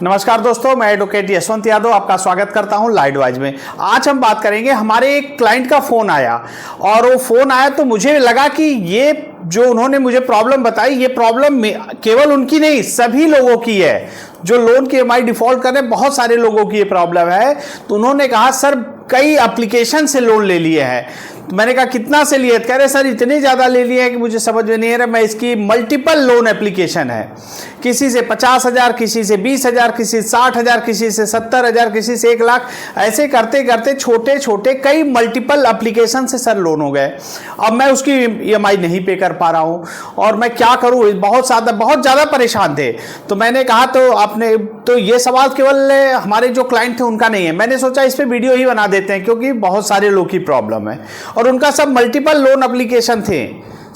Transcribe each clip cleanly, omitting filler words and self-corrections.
नमस्कार दोस्तों, मैं एडवोकेट यशवंत यादव आपका स्वागत करता हूं लाइव एडवाइज में। आज हम बात करेंगे, हमारे एक क्लाइंट का फ़ोन आया और वो फ़ोन आया तो मुझे लगा कि ये जो उन्होंने मुझे प्रॉब्लम बताई, ये प्रॉब्लम केवल उनकी नहीं सभी लोगों की है। जो लोन की EMI डिफ़ॉल्ट कर रहे हैं, बहुत सारे लोगों की ये प्रॉब्लम है। तो उन्होंने कहा सर कई एप्लीकेशन से लोन ले लिए हैं। तो मैंने कहा कितना से लिए? कह रहे सर इतने ज़्यादा ले लिए हैं कि मुझे समझ में नहीं आ रहा। मैं इसकी मल्टीपल लोन एप्लीकेशन है, किसी से 50,000, किसी से 20,000, किसी से 60,000, किसी से 70,000, किसी से 1,00,000, ऐसे करते करते छोटे छोटे कई मल्टीपल एप्लीकेशन से सर लोन हो गए। अब मैं उसकी EMI नहीं पे कर पा रहा हूँ और मैं क्या करूँ? बहुत ज़्यादा परेशान थे। तो मैंने कहा तो ये सवाल केवल हमारे जो क्लाइंट थे उनका नहीं है। मैंने सोचा इस पर वीडियो ही बना देते हैं, क्योंकि बहुत सारे लोग की प्रॉब्लम है और उनका सब मल्टीपल लोन एप्लीकेशन थे।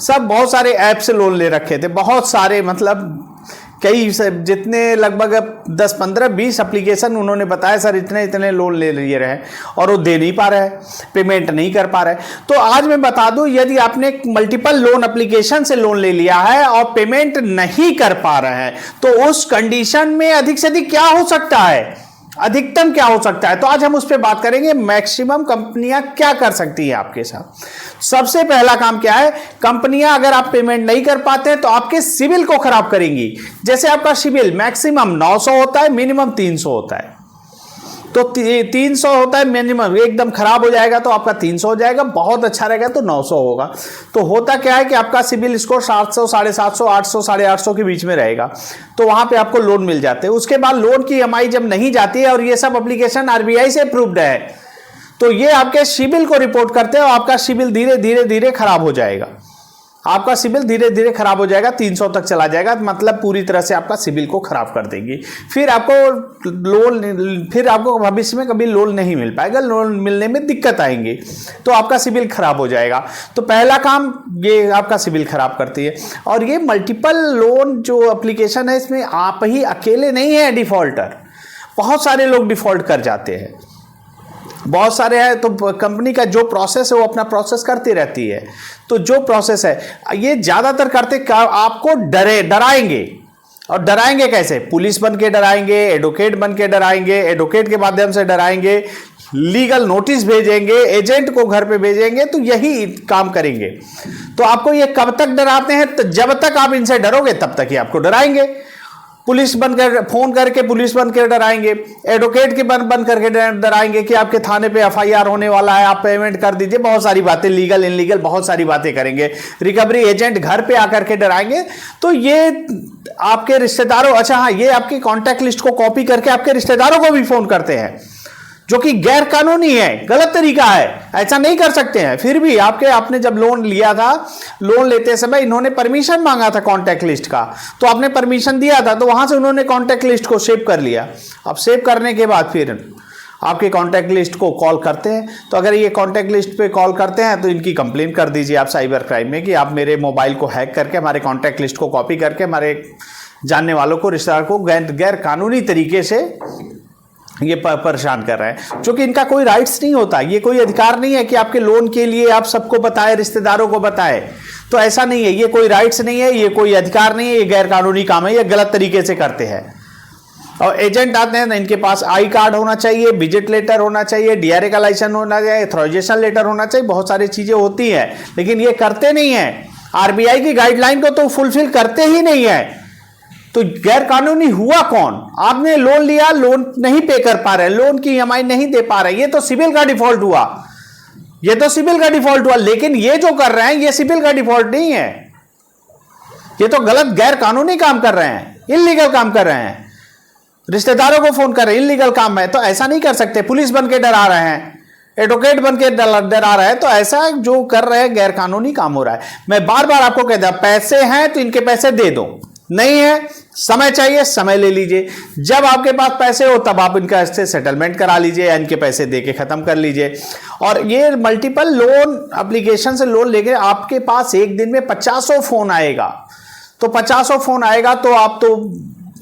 सब बहुत सारे ऐप से लोन ले रखे थे, बहुत सारे, मतलब कई जितने लगभग 10, 15, 20 एप्लीकेशन उन्होंने बताया सर इतने इतने लोन ले लिए रहे और वो दे नहीं पा रहे, पेमेंट नहीं कर पा रहे। तो आज मैं बता दूं, यदि आपने मल्टीपल लोन एप्लीकेशन से लोन ले लिया है और पेमेंट नहीं कर पा रहे हैं, तो उस कंडीशन में अधिक से अधिक क्या हो सकता है, अधिकतम क्या हो सकता है। तो आज हम उस पर बात करेंगे, मैक्सिमम कंपनियां क्या कर सकती है आपके साथ। सबसे पहला काम क्या है, कंपनियां अगर आप पेमेंट नहीं कर पाते हैं तो आपके सिविल को खराब करेंगी। जैसे आपका सिविल मैक्सिमम 900 होता है, मिनिमम 300 होता है। तो 300 होता है मिनिमम, एकदम खराब हो जाएगा तो आपका 300 हो जाएगा, बहुत अच्छा रहेगा तो 900 होगा। तो होता क्या है कि आपका सिविल स्कोर 700, 750, 800, 850 के बीच में रहेगा, तो वहां पे आपको लोन मिल जाते हैं। उसके बाद लोन की EMI जब नहीं जाती है और ये सब एप्लीकेशन RBI से अप्रूव्ड है, तो ये आपके सिविल को रिपोर्ट करते हैं और आपका सिविल धीरे धीरे धीरे खराब हो जाएगा। आपका सिविल धीरे धीरे खराब हो जाएगा, 300 तक चला जाएगा, मतलब पूरी तरह से आपका सिविल को खराब कर देगी। फिर आपको भविष्य में कभी लोन नहीं मिल पाएगा, लोन मिलने में दिक्कत आएंगी, तो आपका सिविल खराब हो जाएगा। तो पहला काम ये आपका सिविल खराब करती है। और ये मल्टीपल लोन जो एप्लीकेशन है, इसमें आप ही अकेले नहीं है डिफॉल्टर, बहुत सारे लोग डिफॉल्ट कर जाते हैं, बहुत सारे हैं। तो कंपनी का जो प्रोसेस है वो अपना प्रोसेस करती रहती है। तो जो प्रोसेस है ये ज़्यादातर करते आपको डराएंगे। और डराएंगे कैसे? पुलिस बन के डराएंगे, एडवोकेट बन के डराएंगे, एडवोकेट के माध्यम से डराएंगे, लीगल नोटिस भेजेंगे, एजेंट को घर पे भेजेंगे, तो यही काम करेंगे। तो आपको ये कब तक डराते हैं? तो जब तक आप इनसे डरोगे तब तक ही आपको डराएंगे। पुलिस बनकर फोन करके पुलिस बनकर डराएंगे, एडवोकेट के बन करके डराएंगे कि आपके थाने पे FIR होने वाला है, आप पेमेंट कर दीजिए, बहुत सारी बातें, लीगल इनलीगल बहुत सारी बातें करेंगे। रिकवरी एजेंट घर पे आकर के डराएंगे। तो ये आपके रिश्तेदारों, अच्छा हाँ, ये आपकी कॉन्टैक्ट लिस्ट को कॉपी करके आपके रिश्तेदारों को भी फोन करते हैं, जो कि गैर कानूनी है, गलत तरीका है, ऐसा नहीं कर सकते हैं। फिर भी आपने जब लोन लिया था, लोन लेते समय इन्होंने परमिशन मांगा था कॉन्टैक्ट लिस्ट का, तो आपने परमिशन दिया था, तो वहां से उन्होंने कॉन्टैक्ट लिस्ट को सेव कर लिया। अब सेव करने के बाद फिर आपके कॉन्टैक्ट लिस्ट को कॉल करते हैं। तो अगर ये कॉन्टैक्ट लिस्ट पे कॉल करते हैं तो इनकी कंप्लेंट कर दीजिए आप साइबर क्राइम में कि आप मेरे मोबाइल को हैक करके, हमारे कॉन्टैक्ट लिस्ट को कॉपी करके, हमारे जानने वालों को, रिश्तेदार को गैर कानूनी तरीके से ये परेशान कर रहे हैं, जो कि इनका कोई राइट्स नहीं होता। ये कोई अधिकार नहीं है कि आपके लोन के लिए आप सबको बताएं, रिश्तेदारों को बताएं। तो ऐसा नहीं है, ये कोई राइट्स नहीं है, ये कोई अधिकार नहीं है, ये गैर कानूनी काम है, ये गलत तरीके से करते हैं। और एजेंट आते हैं ना, इनके पास आई कार्ड होना चाहिए, विजिट लेटर होना चाहिए, DRA का लाइसेंस होना चाहिए, ऑथराइजेशन लेटर होना चाहिए, बहुत सारी चीजें होती हैं, लेकिन ये करते नहीं है। RBI की गाइडलाइन को तो फुलफिल करते ही नहीं है। तो गैर कानूनी हुआ कौन? आपने लोन लिया, लोन नहीं पे कर पा रहे, लोन की EMI नहीं दे पा रहे, ये तो सिविल का डिफॉल्ट हुआ, ये तो सिविल का डिफॉल्ट हुआ। लेकिन ये जो कर रहे हैं ये सिविल का डिफॉल्ट नहीं है, ये तो गलत गैर कानूनी काम कर रहे हैं, इल्लीगल काम कर रहे हैं, रिश्तेदारों को फोन कर रहे हैं, इल्लीगल काम है। तो ऐसा नहीं कर सकते। पुलिस बन के डरा रहे हैं, एडवोकेट बन के डरा रहे हैं, तो ऐसा जो कर रहे हैं गैर कानूनी काम हो रहा है। मैं बार बार आपको कहता हूं, पैसे हैं तो इनके पैसे दे दो, नहीं है समय चाहिए, समय ले लीजिए। जब आपके पास पैसे हो तब आप इनका इससे सेटलमेंट करा लीजिए या इनके पैसे देके खत्म कर लीजिए। और ये मल्टीपल लोन एप्लीकेशन से लोन लेके आपके पास एक दिन में 50 फोन आएगा। तो 50 फोन आएगा तो आप तो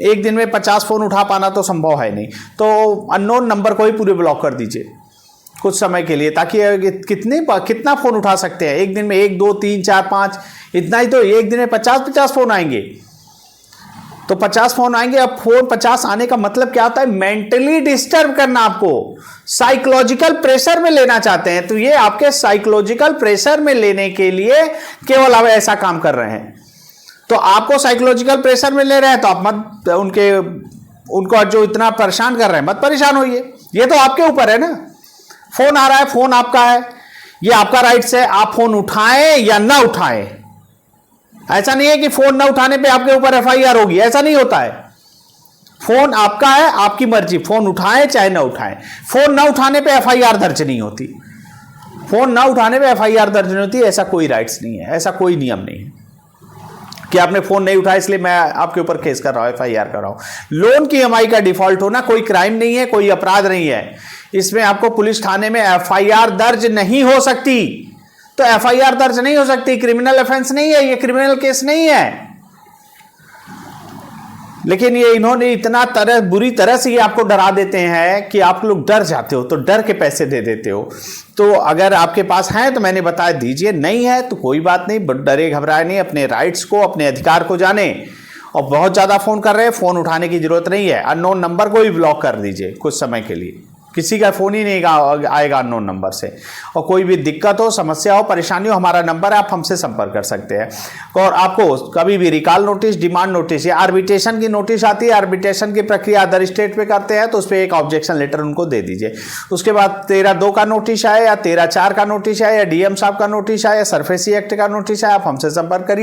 एक दिन में 50 फोन उठा पाना तो संभव है नहीं। तो अननोन नंबर को ही पूरे ब्लॉक कर दीजिए कुछ समय के लिए, ताकि कितना फोन उठा सकते हैं एक दिन में? 1, 2, 3, 4, 5, इतना ही तो एक दिन में 50 फोन आएंगे। तो 50 फोन आएंगे। अब फोन 50 आने का मतलब क्या होता है? मेंटली डिस्टर्ब करना, आपको साइकोलॉजिकल प्रेशर में लेना चाहते हैं। तो ये आपके साइकोलॉजिकल प्रेशर में लेने के लिए केवल आप ऐसा काम कर रहे हैं। तो आपको साइकोलॉजिकल प्रेशर में ले रहे हैं तो आप मत उनको जो इतना परेशान कर रहे हैं मत परेशान होइए। ये तो आपके ऊपर है ना। फोन आ रहा है, फोन आपका है, ये आपका राइट्स है, आप फोन उठाएं या ना उठाएं। ऐसा नहीं है कि फोन ना उठाने पे आपके ऊपर एफआईआर होगी, ऐसा नहीं होता है। फोन आपका है, आपकी मर्जी, फोन उठाएं चाहे ना उठाएं। फोन ना उठाने पे एफआईआर दर्ज नहीं होती, फोन ना उठाने पे एफआईआर दर्ज नहीं होती। ऐसा कोई राइट्स नहीं है, ऐसा कोई नियम नहीं है कि आपने फोन नहीं उठाया इसलिए मैं आपके ऊपर केस कर रहा हूं, एफआईआर कर रहा हूं। लोन की ईएमआई का डिफॉल्ट होना कोई क्राइम नहीं है, कोई अपराध नहीं है। इसमें आपको पुलिस थाने में एफआईआर दर्ज नहीं हो सकती। तो एफआईआर दर्ज नहीं हो सकती, क्रिमिनल ऑफेंस नहीं है, ये क्रिमिनल केस नहीं है। लेकिन ये इन्होंने इतना बुरी तरह से ये आपको डरा देते हैं कि आप लोग डर जाते हो, तो डर के पैसे दे देते हो। तो अगर आपके पास है तो मैंने बता दीजिए, नहीं है तो कोई बात नहीं, डरे घबराए नहीं, अपने राइट्स को, अपने अधिकार को जाने। और बहुत ज़्यादा फ़ोन कर रहे हैं, फ़ोन उठाने की ज़रूरत नहीं है। अननोन नंबर को ही ब्लॉक कर दीजिए कुछ समय के लिए, किसी का फ़ोन ही नहीं आएगा अननोन नंबर से। और कोई भी दिक्कत हो, समस्या हो, परेशानी हो, हमारा नंबर है, आप हमसे संपर्क कर सकते हैं। और आपको कभी भी रिकॉल नोटिस, डिमांड नोटिस या आर्बिट्रेशन की नोटिस आती है, आर्बिट्रेशन की प्रक्रिया अदर स्टेट पे करते हैं, तो उस पर एक ऑब्जेक्शन लेटर उनको दे दीजिए। उसके बाद 13(2) का नोटिस आए या 13(4) का नोटिस आए या डीएम साहब का नोटिस आए या सरफेसी एक्ट का नोटिस आए, आप हमसे संपर्क करिए।